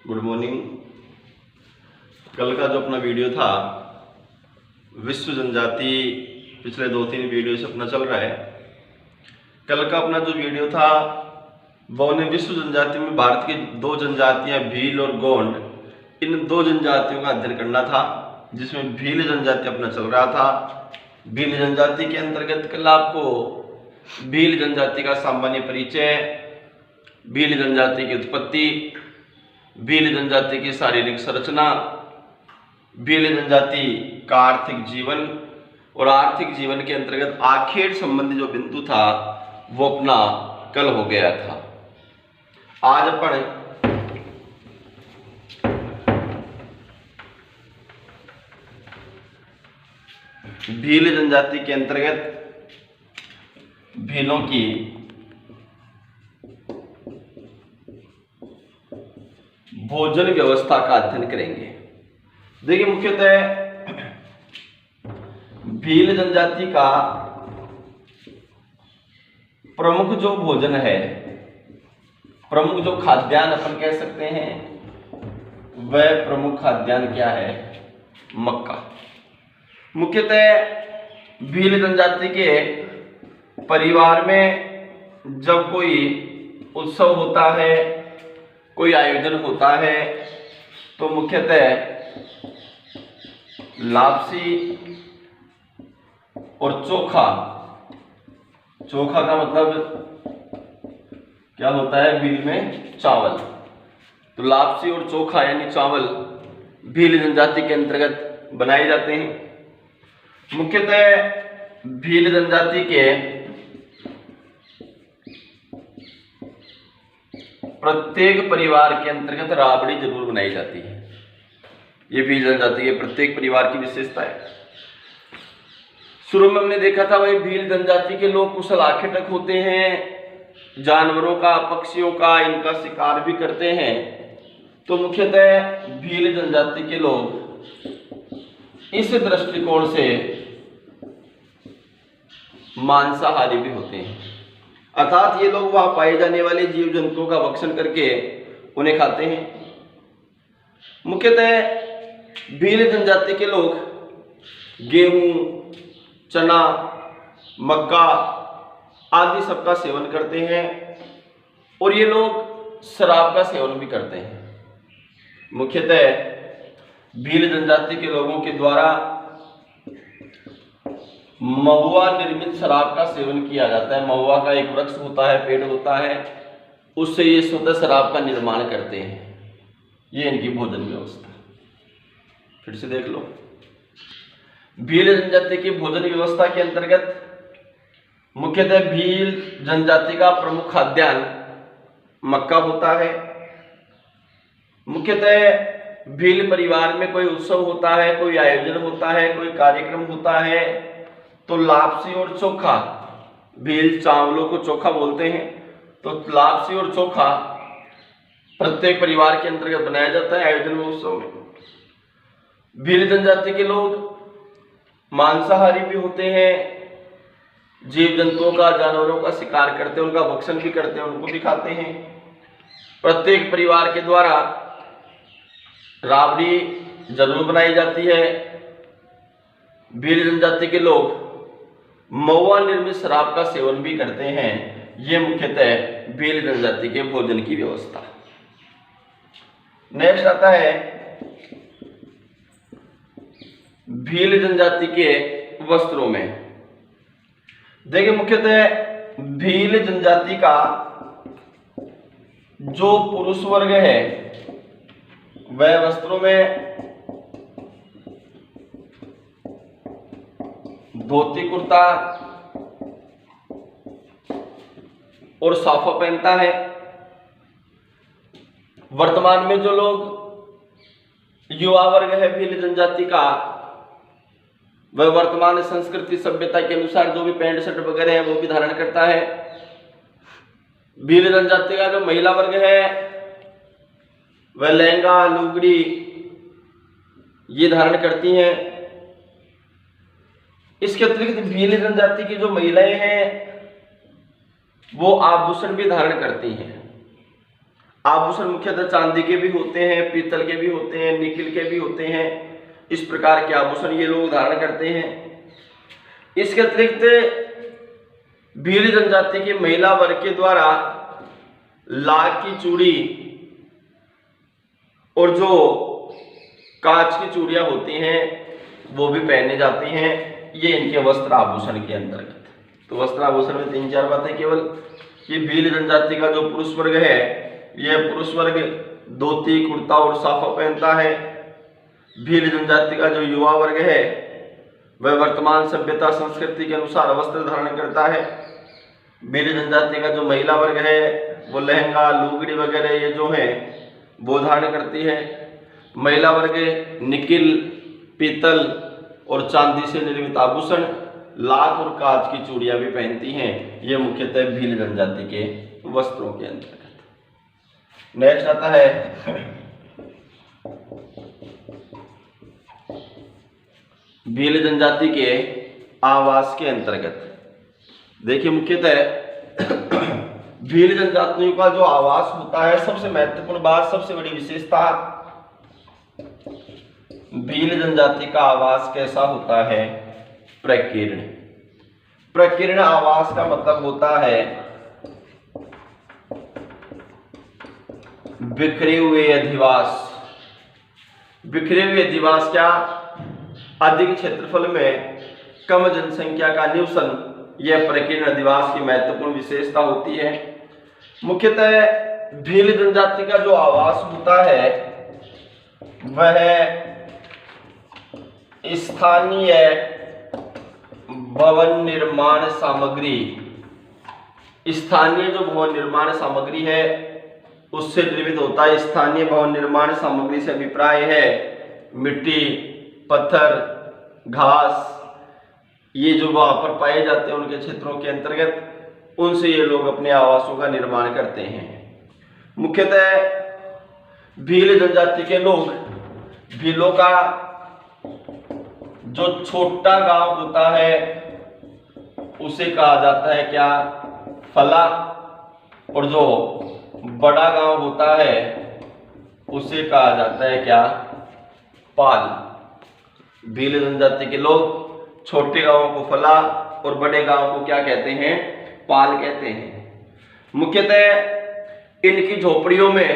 Good morning. कल का जो अपना वीडियो था विश्व जनजाति, पिछले 2-3 वीडियो से अपना चल रहा है। कल का अपना जो वीडियो था वो ने विश्व जनजाति में भारत की 2 जनजातियां भील और गोंड, इन 2 जनजातियों का अध्ययन करना था, जिसमें भील जनजाति अपना चल रहा था। भील जनजाति के अंतर्गत कल आपको भील जनजाति का सामान्य परिचय, भील जनजाति की उत्पत्ति, भील जनजाति की शारीरिक संरचना, भील जनजाति का आर्थिक जीवन और आर्थिक जीवन के अंतर्गत आखेट संबंधी जो बिंदु था वो अपना कल हो गया था। आज अपन भील जनजाति के अंतर्गत भीलों की भोजन व्यवस्था का अध्ययन करेंगे। देखिए, मुख्यतः भील जनजाति का प्रमुख जो भोजन है, प्रमुख जो खाद्यान्न अपन कह सकते हैं, वह प्रमुख खाद्यान्न क्या है? मक्का। मुख्यतः भील जनजाति के परिवार में जब कोई उत्सव होता है, कोई आयोजन होता है, तो मुख्यतः लापसी और चोखा, चोखा का मतलब क्या होता है? भील में चावल। तो लापसी और चोखा यानी चावल भील जनजाति के अंतर्गत बनाए जाते हैं। मुख्यतः भील जनजाति के प्रत्येक परिवार के अंतर्गत राबड़ी जरूर बनाई जाती है। ये भील जनजाति के प्रत्येक परिवार की विशेषता है। शुरू में हमने देखा था वही भील जनजाति के लोग कुशल आखेटक होते हैं, जानवरों का, पक्षियों का इनका शिकार भी करते हैं। तो मुख्यतः भील जनजाति के लोग इस दृष्टिकोण से मांसाहारी भी होते हैं, अर्थात ये लोग वहां पाए जाने वाले जीव जंतुओं का भक्षण करके उन्हें खाते हैं। मुख्यतः भील जनजाति के लोग गेहूं, चना, मक्का आदि सबका सेवन करते हैं और ये लोग शराब का सेवन भी करते हैं। मुख्यतः भील जनजाति के लोगों के द्वारा महुआ निर्मित शराब का सेवन किया जाता है। महुआ का एक वृक्ष होता है, पेड़ होता है, उससे ये शुद्ध शराब का निर्माण करते हैं। ये इनकी भोजन व्यवस्था। फिर से देख लो, भील जनजाति की भोजन व्यवस्था के अंतर्गत मुख्यतः भील जनजाति का प्रमुख खाद्यान्न मक्का होता है। मुख्यतः भील परिवार में कोई उत्सव होता है, कोई आयोजन होता है, कोई कार्यक्रम होता है, तो लापसी और चोखा, भील चावलों को चोखा बोलते हैं, तो लापसी और चोखा प्रत्येक परिवार के अंतर्गत बनाया जाता है आयोजन में, उत्सव में। भील जनजाति के लोग मांसाहारी भी होते हैं, जीव जंतुओं का, जानवरों का शिकार करते हैं, उनका भक्षण भी करते हैं, उनको भी खाते हैं। प्रत्येक परिवार के द्वारा राबड़ी जरूर बनाई जाती है। भील जनजाति के लोग महुआ निर्मित शराब का सेवन भी करते हैं। ये मुख्यतः भील जनजाति के भोजन की व्यवस्था। नेक्स्ट आता है भील जनजाति के वस्त्रों में। देखिए, मुख्यतः भील जनजाति का जो पुरुष वर्ग है वह वस्त्रों में धोती कुर्ता और साफा पहनता है। वर्तमान में जो लोग युवा वर्ग है भील जनजाति का, वह वर्तमान संस्कृति सभ्यता के अनुसार जो भी पैंट शर्ट वगैरह है वो भी धारण करता है। भील जनजाति का जो महिला वर्ग है वह लहंगा, लुगड़ी ये धारण करती हैं। इसके अतिरिक्त भील जनजाति की जो महिलाएं हैं वो आभूषण भी धारण करती हैं। आभूषण मुख्यतः चांदी के भी होते हैं, पीतल के भी होते हैं, निकिल के भी होते हैं। इस प्रकार के आभूषण ये लोग धारण करते हैं। इसके अतिरिक्त भील जनजाति की महिला वर्ग के द्वारा लाख की चूड़ी और जो कांच की चूड़ियां होती हैं वो भी पहने जाती हैं। ये इनके वस्त्र आभूषण के अंतर्गत। तो वस्त्र आभूषण में 3-4 बातें केवल। ये भील जनजाति का जो पुरुष वर्ग है, यह पुरुष वर्ग धोती, कुर्ता और साफा पहनता है। भील जनजाति का जो युवा वर्ग है वह वर्तमान सभ्यता संस्कृति के अनुसार वस्त्र धारण करता है। भील जनजाति का जो महिला वर्ग है वो लहंगा, लुगड़ी वगैरह ये जो है वो धारण करती है। महिला वर्ग निकिल, पीतल और चांदी से निर्मित आभूषण, लाख और कांच की चूड़ियां भी पहनती हैं। ये मुख्यतः भील जनजाति के वस्त्रों के अंतर्गत। नेक्स्ट आता है भील जनजाति के आवास के अंतर्गत। देखिए मुख्यतः भील जनजातियों का जो आवास होता है, सबसे महत्वपूर्ण बात, सबसे बड़ी विशेषता, भील जनजाति का आवास कैसा होता है? प्रकीर्ण। प्रकीर्ण आवास का मतलब होता है बिखरे हुए अधिवास। बिखरे हुए अधिवास क्या? अधिक क्षेत्रफल में कम जनसंख्या का निवसन, यह प्रकीर्ण अधिवास की महत्वपूर्ण विशेषता होती है। मुख्यतः भील जनजाति का जो आवास होता है वह स्थानीय भवन निर्माण सामग्री, स्थानीय जो भवन निर्माण सामग्री है उससे निर्मित होता है। स्थानीय भवन निर्माण सामग्री से अभिप्राय है मिट्टी, पत्थर, घास, ये जो वहां पर पाए जाते हैं उनके क्षेत्रों के अंतर्गत, उनसे ये लोग अपने आवासों का निर्माण करते हैं। मुख्यतः भील जनजाति के लोग, भीलों का जो छोटा गांव होता है उसे कहा जाता है क्या? फला। और जो बड़ा गांव होता है उसे कहा जाता है क्या? पाल। भील जनजाति के लोग छोटे गांवों को फला और बड़े गांव को क्या कहते हैं? पाल कहते हैं। मुख्यतः इनकी झोपड़ियों में,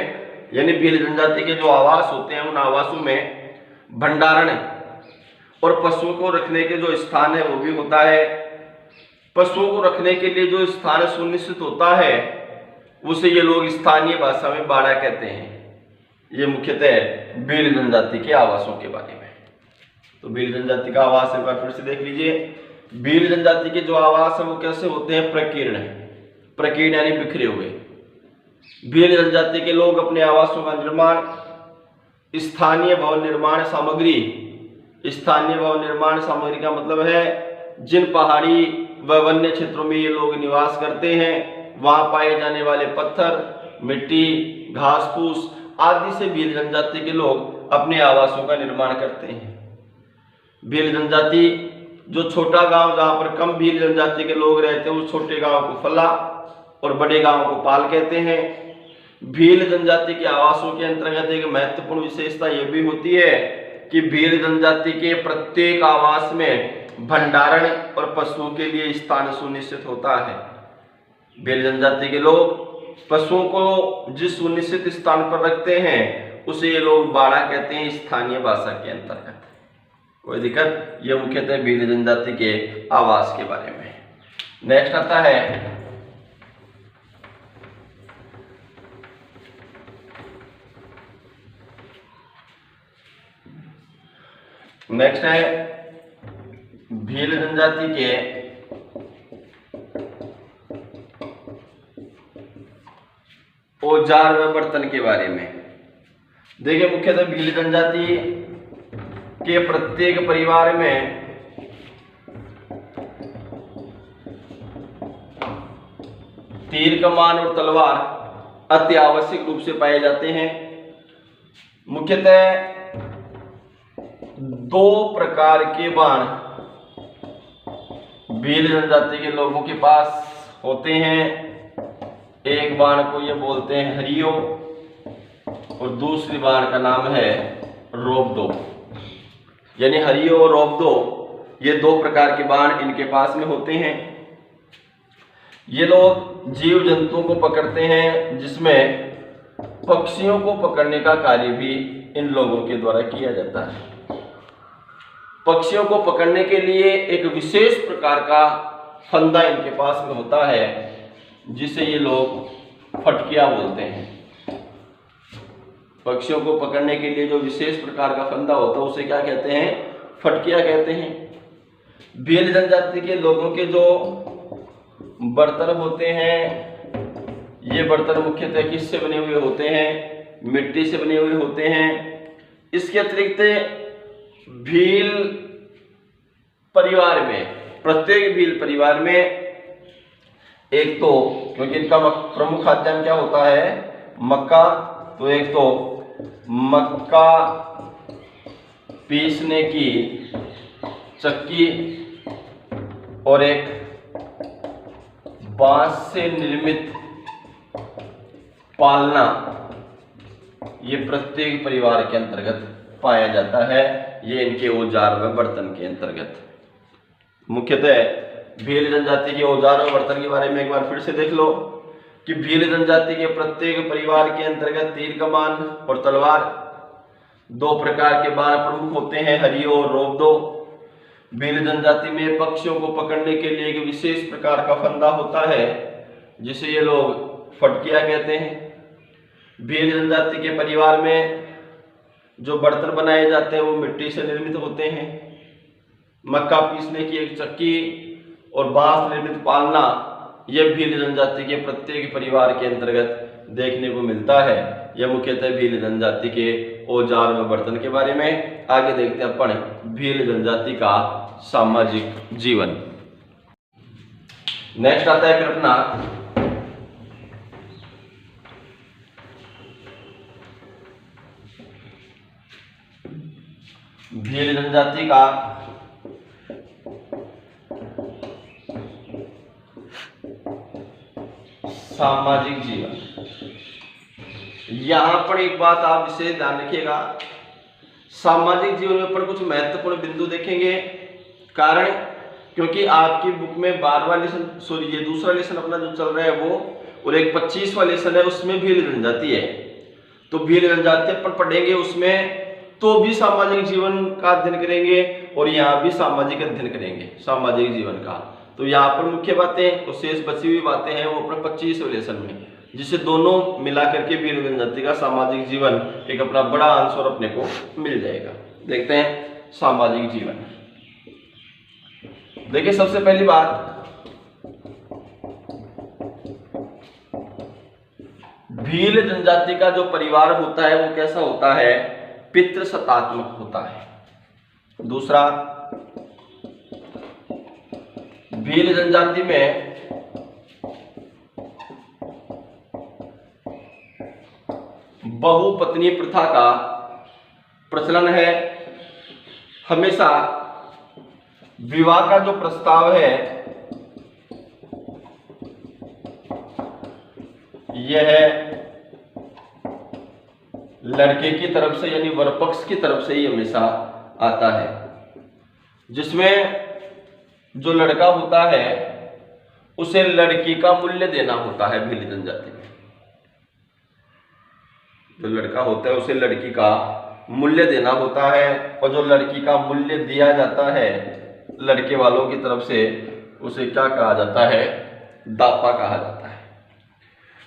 यानी भील जनजाति के जो आवास होते हैं उन आवासों में भंडारण और पशुओं को रखने के जो स्थान है वो भी होता है। पशुओं को रखने के लिए जो स्थान सुनिश्चित होता है उसे ये लोग स्थानीय भाषा में बाड़ा कहते हैं। ये मुख्यतः भील जनजाति के आवासों के बारे में। तो भील जनजाति का आवास एक बार फिर से देख लीजिए। भील जनजाति के जो आवास है वो कैसे होते हैं? प्रकीर्ण। प्रकीर्ण यानी बिखरे हुए। भील जनजाति के लोग अपने आवासों का निर्माण स्थानीय भवन निर्माण सामग्री, स्थानीय भवन निर्माण सामग्री का मतलब है जिन पहाड़ी व वन्य क्षेत्रों में ये लोग निवास करते हैं वहां पाए जाने वाले पत्थर, मिट्टी, घास फूस आदि से भील जनजाति के लोग अपने आवासों का निर्माण करते हैं। भील जनजाति जो छोटा गांव जहां पर कम भील जनजाति के लोग रहते हैं उस छोटे गांव को फला और बड़े गांव को पाल कहते हैं। भील जनजाति के आवासों के अंतर्गत एक महत्वपूर्ण विशेषता यह भी होती है कि भील जनजाति के प्रत्येक आवास में भंडारण और पशुओं के लिए स्थान सुनिश्चित होता है। भील जनजाति के लोग पशुओं को जिस सुनिश्चित स्थान पर रखते हैं उसे ये लोग बाड़ा कहते हैं स्थानीय भाषा के अंतर्गत। कोई दिक्कत? यह मुख्यतः भील जनजाति के आवास के बारे में। नेक्स्ट आता है भील जनजाति के औजार व बर्तन के बारे में। देखिए मुख्यतः भील जनजाति के प्रत्येक परिवार में तीर, कमान और तलवार अति आवश्यक रूप से पाए जाते हैं। मुख्यतः 2 प्रकार के बाण भील जनजाति के लोगों के पास होते हैं। एक बाण को ये बोलते हैं हरियो और दूसरी बाण का नाम है रोबदो। यानी हरियो और रोबदो, ये दो प्रकार के बाण इनके पास में होते हैं। ये लोग जीव जंतुओं को पकड़ते हैं, जिसमें पक्षियों को पकड़ने का कार्य भी इन लोगों के द्वारा किया जाता है। पक्षियों को पकड़ने के लिए एक विशेष प्रकार का फंदा इनके पास में होता है, जिसे ये लोग फटकिया बोलते हैं। पक्षियों को पकड़ने के लिए जो विशेष प्रकार का फंदा होता है उसे क्या कहते हैं? फटकिया कहते हैं। भील जनजाति के लोगों के जो बर्तन होते हैं, ये बर्तन मुख्यतः किससे बने हुए होते हैं? मिट्टी से बने हुए होते हैं। इसके अतिरिक्त भील परिवार में, प्रत्येक भील परिवार में एक तो, क्योंकि इनका प्रमुख खाद्यान्न क्या होता है? मक्का, तो एक तो मक्का पीसने की चक्की और एक बांस से निर्मित पालना, ये प्रत्येक परिवार के अंतर्गत पाया जाता है। ये इनके औजार व बर्तन के अंतर्गत। मुख्यतः भील जनजाति के औजार और बर्तन के बारे में एक बार फिर से देख लो कि भील जनजाति के प्रत्येक परिवार के अंतर्गत तीर कमान और तलवार, दो प्रकार के बाण प्रमुख होते हैं, हरियो और रोबदो। भील जनजाति में पक्षियों को पकड़ने के लिए एक विशेष प्रकार का फंदा होता है, जिसे ये लोग फटकिया कहते हैं। भील जनजाति के परिवार में जो बर्तन बनाए जाते हैं वो मिट्टी से निर्मित होते हैं। मक्का पीसने की एक चक्की और बांस निर्मित पालना, यह भील जनजाति के प्रत्येक परिवार के अंतर्गत देखने को मिलता है। यह मुख्यतः भील जनजाति के औजार व बर्तन के बारे में। आगे देखते हैं अपन भील जनजाति का सामाजिक जीवन। नेक्स्ट आता है फिर अपना भील जनजाति का सामाजिक जीवन। यहां पर एक बात आप विशेष ध्यान रखिएगा, सामाजिक जीवन में पर कुछ महत्वपूर्ण बिंदु देखेंगे। कारण क्योंकि आपकी बुक में 12वां लेसन, सॉरी ये दूसरा लेसन अपना जो चल रहा है वो, और एक 25वां लेसन है उसमें भील जनजाति है। तो भील जनजाति अपन पढ़ेंगे, उसमें तो भी सामाजिक जीवन का अध्ययन करेंगे और यहाँ भी सामाजिक अध्ययन करेंगे सामाजिक जीवन का। तो यहाँ पर मुख्य बातें और शेष बची हुई बातें हैं वो अपने 25वें लेसन में, जिसे दोनों मिला करके भील जनजाति का सामाजिक जीवन एक अपना बड़ा आंसर अपने को मिल जाएगा। देखते हैं सामाजिक जीवन। देखिए सबसे पहली बात, भील जनजाति का जो परिवार होता है वो कैसा होता है? पितृसत्तात्मक होता है। दूसरा, भील जनजाति में बहुपत्नी प्रथा का प्रचलन है। हमेशा विवाह का जो प्रस्ताव है यह लड़के की तरफ से, यानी वर पक्ष की तरफ से ही हमेशा आता है, जिसमें जो लड़का होता है उसे लड़की का मूल्य देना होता है। भील जनजाति में जो लड़का होता है उसे लड़की का मूल्य देना होता है, और जो लड़की का मूल्य दिया जाता है लड़के वालों की तरफ से उसे क्या कहा जाता है? दापा कहा जाता है।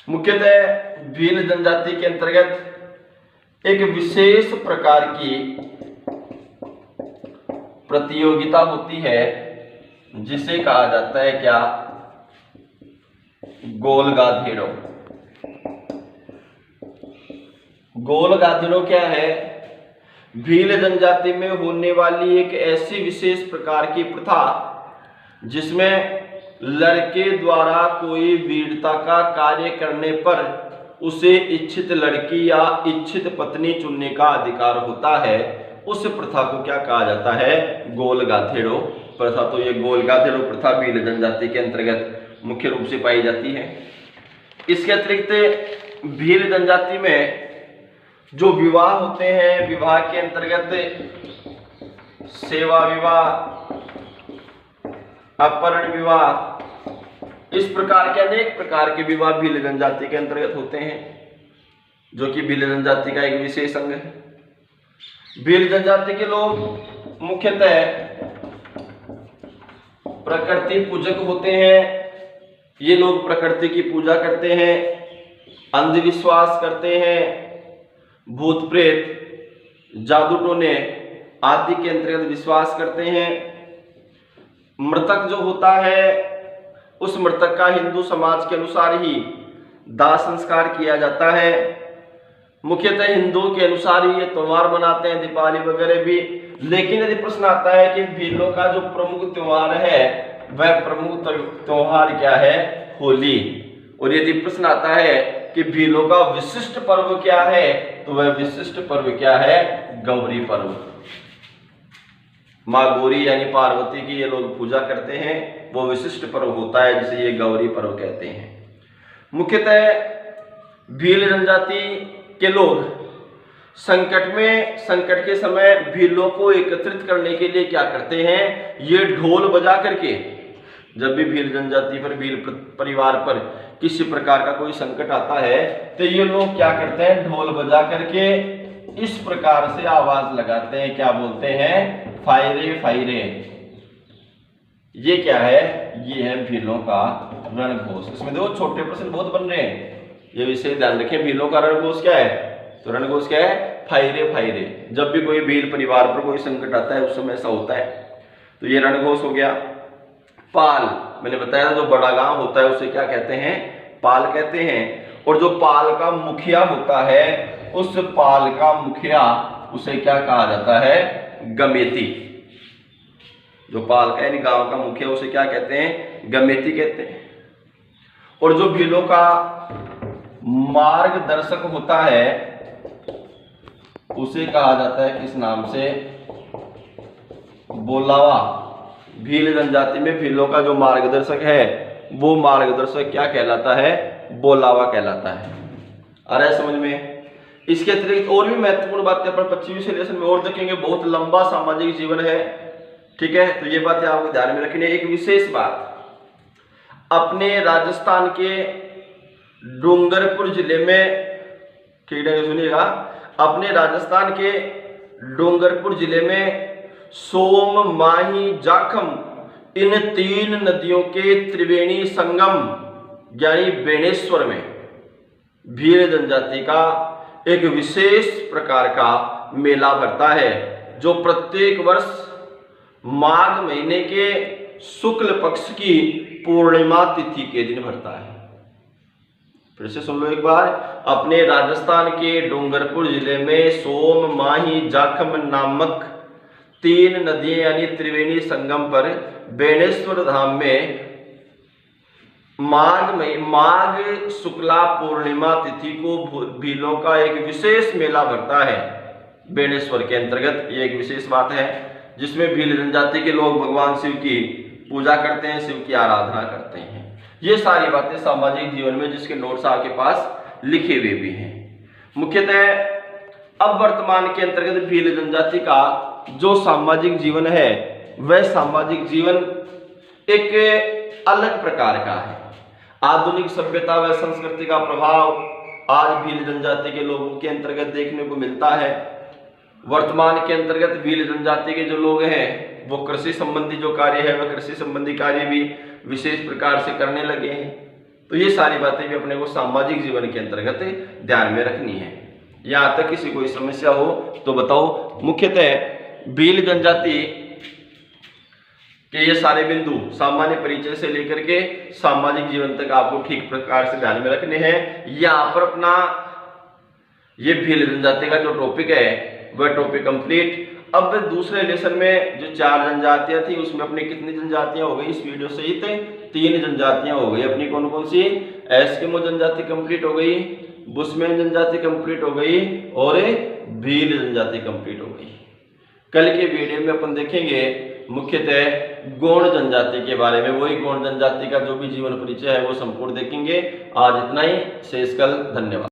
मुख्यतः भील जनजाति के अंतर्गत एक विशेष प्रकार की प्रतियोगिता होती है, जिसे कहा जाता है क्या? गोलगाधेड़ो। गोलगाधेड़ो क्या है? भील जनजाति में होने वाली एक ऐसी विशेष प्रकार की प्रथा जिसमें लड़के द्वारा कोई वीरता का कार्य करने पर उसे इच्छित लड़की या इच्छित पत्नी चुनने का अधिकार होता है। उस प्रथा को क्या कहा जाता है? गोलगाधेड़ो प्रथा। तो ये गोलगाधेड़ो प्रथा भील जनजाति के अंतर्गत मुख्य रूप से पाई जाती है। इसके अतिरिक्त भील जनजाति में जो विवाह होते हैं, विवाह के अंतर्गत सेवा विवाह, अपहरण विवाह, इस प्रकार के अनेक प्रकार के विवाह भील जनजाति के अंतर्गत होते हैं, जो कि भील जनजाति का एक विशेष अंग है। भील जनजाति के लोग मुख्यतः प्रकृति पूजक होते हैं। ये लोग प्रकृति की पूजा करते हैं, अंधविश्वास करते हैं, भूत प्रेत, जादू टोने आदि के अंतर्गत विश्वास करते हैं। मृतक जो होता है उस मृतक का हिंदू समाज के अनुसार ही दाह संस्कार किया जाता है। मुख्यतः हिंदुओं के अनुसार ही ये त्योहार मनाते हैं, दीपावली वगैरह भी। लेकिन यदि प्रश्न आता है कि भीलों का जो प्रमुख त्योहार है वह प्रमुख त्योहार क्या है? होली। और यदि प्रश्न आता है कि भीलों का विशिष्ट पर्व क्या है, तो वह विशिष्ट पर्व क्या है? गौरी पर्व। माँ गौरी यानी पार्वती की ये लोग पूजा करते हैं, वो विशिष्ट पर्व होता है जिसे ये गौरी पर्व कहते हैं। मुख्यतः भील जनजाति के लोग संकट के समय भीलों को एकत्रित करने के लिए क्या करते हैं? ये ढोल बजा करके, जब भी भील जनजाति पर, भील परिवार पर किसी प्रकार का कोई संकट आता है तो ये लोग क्या करते हैं? ढोल बजा करके इस प्रकार से आवाज लगाते हैं। क्या बोलते हैं? फायरे फायरे। ये क्या है? ये है भीलों का रणघोष। इसमें देखो छोटे प्रश्न बहुत बन रहे हैं, ये विषय ध्यान रखें। भीलों का रणघोष क्या है? तो रणघोष क्या है? फायरे फायरे। जब भी कोई भील परिवार पर कोई संकट आता है उस समय ऐसा होता है, तो ये रणघोष हो गया। पाल, मैंने बताया था जो बड़ा गांव होता है उसे क्या कहते हैं? पाल कहते हैं। और जो पाल का मुखिया होता है उस पाल का मुखिया उसे क्या कहा जाता है? गमेती। जो पाल का यानी गांव का मुखिया उसे क्या कहते हैं? गमेती कहते हैं। और जो भीलों का मार्गदर्शक होता है उसे कहा जाता है किस नाम से? बोलावा। भील जनजाति में भीलों का जो मार्गदर्शक है वो मार्गदर्शक क्या कहलाता है? बोलावा कहलाता है। आ रहा है समझ में? इसके अतिरिक्त और भी महत्वपूर्ण बातें अपन 25वें लेसन में और देखेंगे। बहुत लंबा सामाजिक जीवन है, ठीक है, तो ये बातें आपको ध्यान में रखनी है। एक विशेष बात, अपने राजस्थान के डूंगरपुर जिले में, ठीक है सुनिएगा, अपने राजस्थान के डूंगरपुर जिले में सोम, माही, जाखम इन 3 नदियों के त्रिवेणी संगम यानी बेणेश्वर में भील जनजाति का एक विशेष प्रकार का मेला भरता है, जो प्रत्येक वर्ष माघ महीने के शुक्ल पक्ष की पूर्णिमा तिथि के दिन भरता है। फिर से सुन लो एक बार, अपने राजस्थान के डूंगरपुर जिले में सोम, माही, जाखम नामक 3 नदियां यानी त्रिवेणी संगम पर बेणेश्वर धाम में माघ शुक्ला पूर्णिमा तिथि को भीलों का एक विशेष मेला भरता है बेणेश्वर के अंतर्गत। ये एक विशेष बात है जिसमें भील जनजाति के लोग भगवान शिव की पूजा करते हैं, शिव की आराधना करते हैं। ये सारी बातें सामाजिक जीवन में जिसके नोट्स आपके पास लिखे हुए भी हैं। मुख्यतः अब वर्तमान के अंतर्गत भील जनजाति का जो सामाजिक जीवन है वह सामाजिक जीवन एक अलग प्रकार का है। आधुनिक सभ्यता व संस्कृति का प्रभाव आज भील जनजाति के लोगों के अंतर्गत देखने को मिलता है। वर्तमान के अंतर्गत भील जनजाति के जो लोग हैं वो कृषि संबंधी जो कार्य है वह कृषि संबंधी कार्य भी विशेष प्रकार से करने लगे हैं। तो ये सारी बातें भी अपने को सामाजिक जीवन के अंतर्गत ध्यान में रखनी है। यहाँ तक किसी कोई समस्या हो तो बताओ। मुख्यतः भील जनजाति के ये सारे बिंदु सामान्य परिचय से लेकर के सामाजिक जीवन तक आपको ठीक प्रकार से ध्यान में रखने हैं। यहाँ पर अपना ये भील जनजाति का जो टॉपिक है वह टॉपिक कंप्लीट। अब दूसरे लेसन में जो 4 जनजातियां थी उसमें अपनी कितनी जनजातियां हो गई इस वीडियो सहित? 3 जनजातियां हो गई अपनी। कौन कौन सी? एस्किमो जनजाति कंप्लीट हो गई, बुशमैन जनजाति कंप्लीट हो गई और भील जनजाति कंप्लीट हो गई। कल के वीडियो में अपन देखेंगे मुख्यतः गौड़ जनजाति के बारे में। वही गौड़ जनजाति का जो भी जीवन परिचय है वो संपूर्ण देखेंगे। आज इतना ही, शेष कल। धन्यवाद।